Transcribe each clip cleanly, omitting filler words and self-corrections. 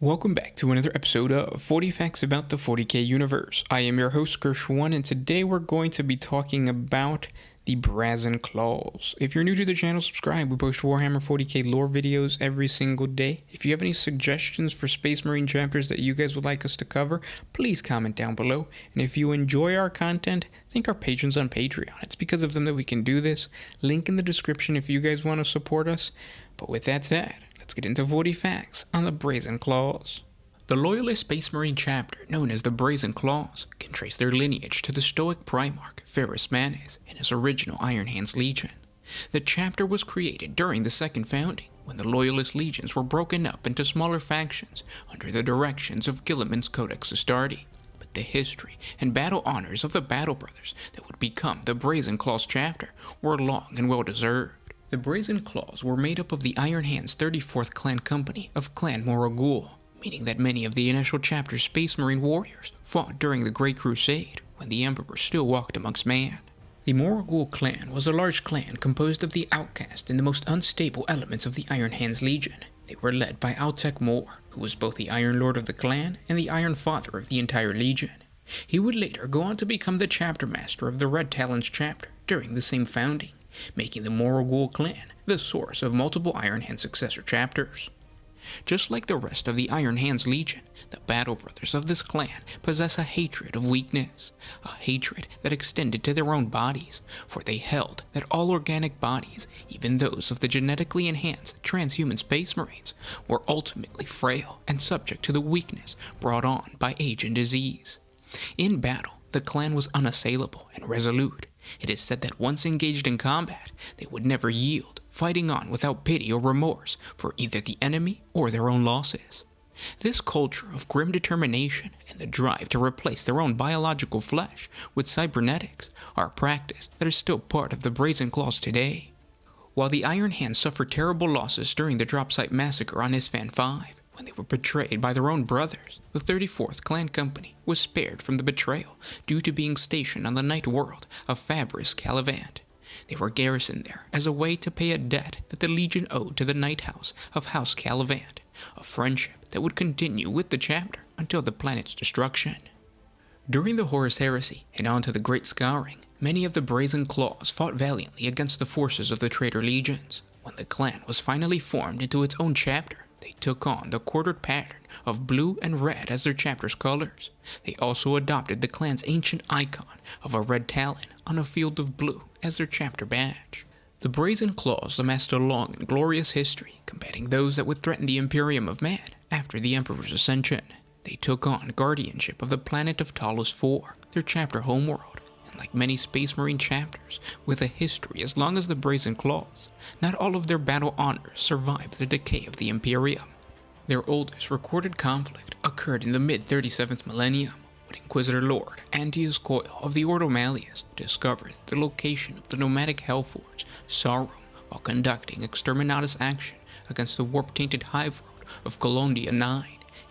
Welcome back to another episode of 40 Facts About the 40K Universe. I am your host, Gershwan, and today we're going to be talking about the Brazen Claws. If you're new to the channel, subscribe. We post Warhammer 40K lore videos every single day. If you have any suggestions for Space Marine chapters that you guys would like us to cover, please comment down below. And if you enjoy our content, thank our patrons on Patreon. It's because of them that we can do this. Link in the description if you guys want to support us. But with that said, let's get into 40 facts on the Brazen Claws. The Loyalist Space Marine chapter, known as the Brazen Claws, can trace their lineage to the Stoic Primarch Ferrus Manus and his original Iron Hands Legion. The chapter was created during the Second Founding, when the Loyalist legions were broken up into smaller factions under the directions of Guilliman's Codex Astartes. But the history and battle honors of the Battle Brothers that would become the Brazen Claws chapter were long and well deserved. The Brazen Claws were made up of the Iron Hands 34th Clan Company of Clan Moragul, meaning that many of the initial chapter's Space Marine warriors fought during the Great Crusade, when the Emperor still walked amongst man. The Moragul clan was a large clan composed of the outcast and the most unstable elements of the Iron Hands Legion. They were led by Altek Mor, who was both the Iron Lord of the clan and the Iron Father of the entire Legion. He would later go on to become the chapter master of the Red Talons chapter during the same founding, making the Moragul clan the source of multiple Iron Hand successor chapters. Just like the rest of the Iron Hands Legion, the Battle Brothers of this clan possess a hatred of weakness, a hatred that extended to their own bodies, for they held that all organic bodies, even those of the genetically enhanced transhuman Space Marines, were ultimately frail and subject to the weakness brought on by age and disease. In battle, the clan was unassailable and resolute. It is said that once engaged in combat, they would never yield, fighting on without pity or remorse for either the enemy or their own losses. This culture of grim determination and the drive to replace their own biological flesh with cybernetics are a practice that is still part of the Brazen Claws today. While the Iron Hands suffered terrible losses during the Drop Site Massacre on Isfan 5, when they were betrayed by their own brothers, the 34th Clan Company was spared from the betrayal due to being stationed on the night world of Fabris Calavant. They were garrisoned there as a way to pay a debt that the Legion owed to the Night House of House Calavant, a friendship that would continue with the chapter until the planet's destruction. During the Horus Heresy and on to the Great Scouring, many of the Brazen Claws fought valiantly against the forces of the traitor legions. When the clan was finally formed into its own chapter, they took on the quartered pattern of blue and red as their chapter's colors. They also adopted the clan's ancient icon of a red talon on a field of blue as their chapter badge. The Brazen Claws amassed a long and glorious history, combating those that would threaten the Imperium of Man after the Emperor's ascension. They took on guardianship of the planet of Talos IV, their chapter homeworld, and like many Space Marine chapters with a history as long as the Brazen Claws, not all of their battle honors survived the decay of the Imperium. Their oldest recorded conflict occurred in the mid-37th millennium, when Inquisitor Lord Antius Coil of the Ordo Malleus discovered the location of the nomadic Hellforge Sauron while conducting exterminatus action against the warp-tainted hive world of Colondia 9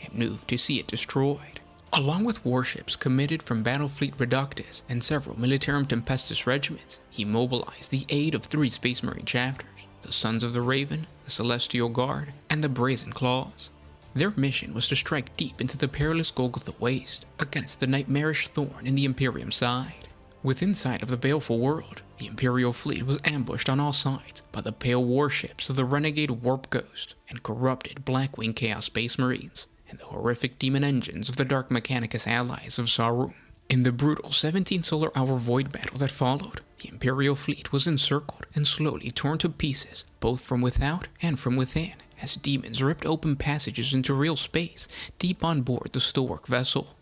and moved to see it destroyed. Along with warships committed from Battlefleet Reductus and several Militarum Tempestus regiments, he mobilized the aid of 3 Space Marine chapters, the Sons of the Raven, the Celestial Guard, and the Brazen Claws. Their mission was to strike deep into the perilous Golgotha Waste against the nightmarish thorn in the Imperium side. Within sight of the baleful world, the Imperial fleet was ambushed on all sides by the pale warships of the renegade Warp Ghost and corrupted Blackwing Chaos Space Marines, and the horrific demon engines of the Dark Mechanicus allies of Sauron. In the brutal 17 solar hour void battle that followed, the Imperial fleet was encircled and slowly torn to pieces, both from without and from within, as demons ripped open passages into real space deep on board the Stoic vessel.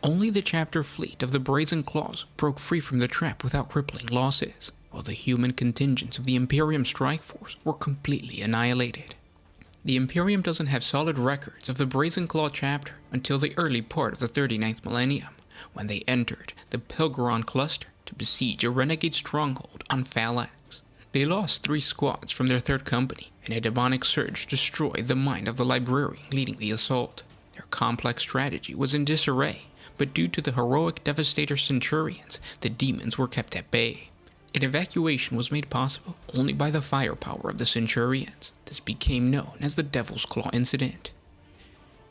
Only the chapter fleet of the Brazen Claws broke free from the trap without crippling losses, while the human contingents of the Imperium strike force were completely annihilated. The Imperium doesn't have solid records of the Brazen Claw chapter until the early part of the 39th millennium, when they entered the Pelgaron cluster to besiege a renegade stronghold on Phalax. They lost 3 squads from their 3rd company, and a demonic surge destroyed the mind of the librarian leading the assault. Their complex strategy was in disarray, but due to the heroic Devastator Centurions, the demons were kept at bay. An evacuation was made possible only by the firepower of the Centurions. This became known as the Devil's Claw Incident.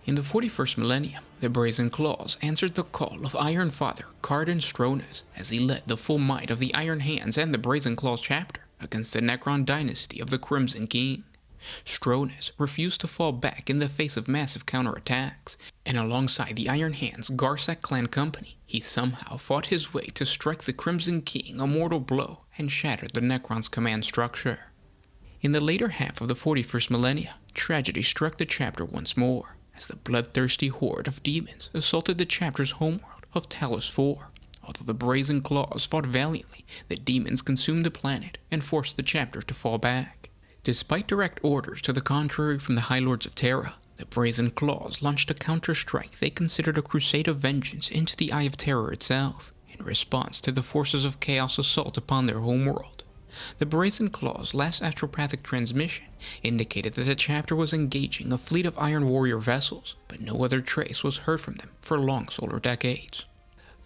In the 41st millennium, the Brazen Claws answered the call of Iron Father Cardan Stronas as he led the full might of the Iron Hands and the Brazen Claws chapter against the Necron dynasty of the Crimson King. Stronas refused to fall back in the face of massive counterattacks, and alongside the Iron Hands Garsak clan company, he somehow fought his way to strike the Crimson King a mortal blow and shatter the Necron's command structure. In the later half of the 41st millennia, tragedy struck the chapter once more, as the bloodthirsty horde of demons assaulted the chapter's homeworld of Talos 4. Although the Brazen Claws fought valiantly, the demons consumed the planet and forced the chapter to fall back. Despite direct orders to the contrary from the High Lords of Terra, the Brazen Claws launched a counter-strike they considered a crusade of vengeance into the Eye of Terror itself, in response to the forces of chaos assault upon their homeworld. The Brazen Claws' last astropathic transmission indicated that the chapter was engaging a fleet of Iron Warrior vessels, but no other trace was heard from them for long solar decades.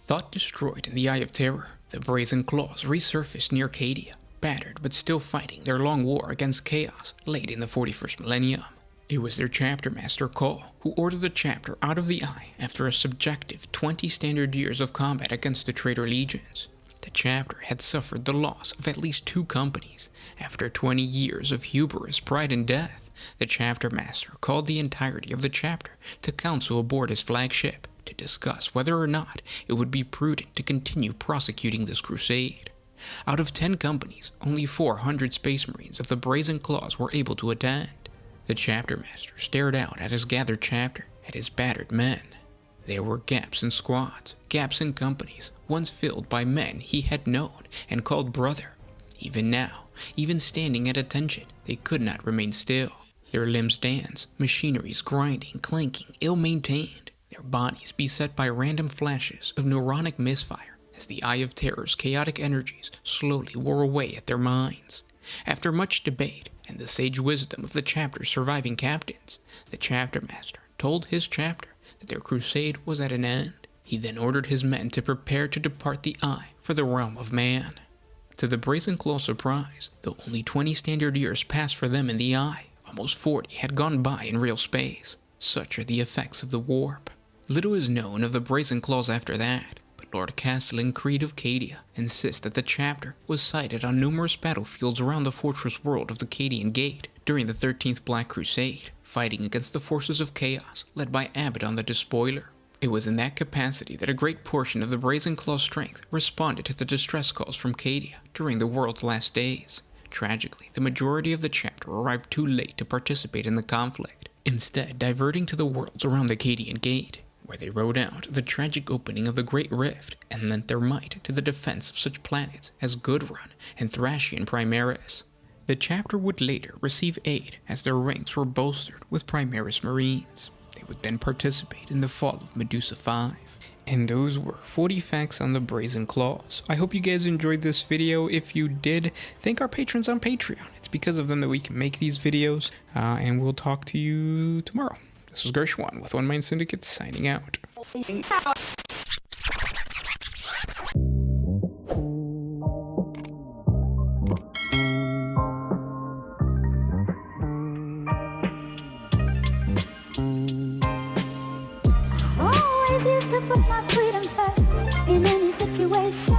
Thought destroyed in the Eye of Terror, the Brazen Claws resurfaced near Cadia, battered but still fighting their long war against chaos late in the 41st millennium. It was their chapter master Call who ordered the chapter out of the Eye after a subjective 20 standard years of combat against the traitor legions. The chapter had suffered the loss of at least 2 companies. After 20 years of hubris, pride, and death, the chapter master called the entirety of the chapter to council aboard his flagship to discuss whether or not it would be prudent to continue prosecuting this crusade. Out of 10 companies, only 400 Space Marines of the Brazen Claws were able to attend. The chapter master stared out at his gathered chapter, at his battered men. There were gaps in squads, gaps in companies, once filled by men he had known and called brother. Even now, even standing at attention, they could not remain still. Their limbs danced, machineries grinding, clanking, ill-maintained, their bodies beset by random flashes of neuronic misfire as the Eye of Terror's chaotic energies slowly wore away at their minds. After much debate and the sage wisdom of the chapter's surviving captains, the chapter master told his chapter that their crusade was at an end. He then ordered his men to prepare to depart the Eye for the realm of man. To the Brazen Claw's surprise, though only 20 standard years passed for them in the Eye, almost 40 had gone by in real space. Such are the effects of the warp. Little is known of the Brazen Claws after that, but Lord Castellan Creed of Cadia insists that the chapter was sighted on numerous battlefields around the fortress world of the Cadian Gate during the 13th Black Crusade, fighting against the forces of chaos led by Abaddon the Despoiler. It was in that capacity that a great portion of the Brazen Claw's strength responded to the distress calls from Cadia during the world's last days. Tragically, the majority of the chapter arrived too late to participate in the conflict, instead diverting to the worlds around the Cadian Gate, where they rode out the tragic opening of the Great Rift and lent their might to the defense of such planets as Goodrun and Thracian Primaris. The chapter would later receive aid as their ranks were bolstered with Primaris Marines. They would then participate in the fall of Medusa 5. And those were 40 facts on the Brazen Claws. I hope you guys enjoyed this video. If you did, thank our patrons on Patreon. It's because of them that we can make these videos, and we'll talk to you tomorrow. This was Gershwan with One Mind Syndicate signing out. Always used to put my freedom first in any situation.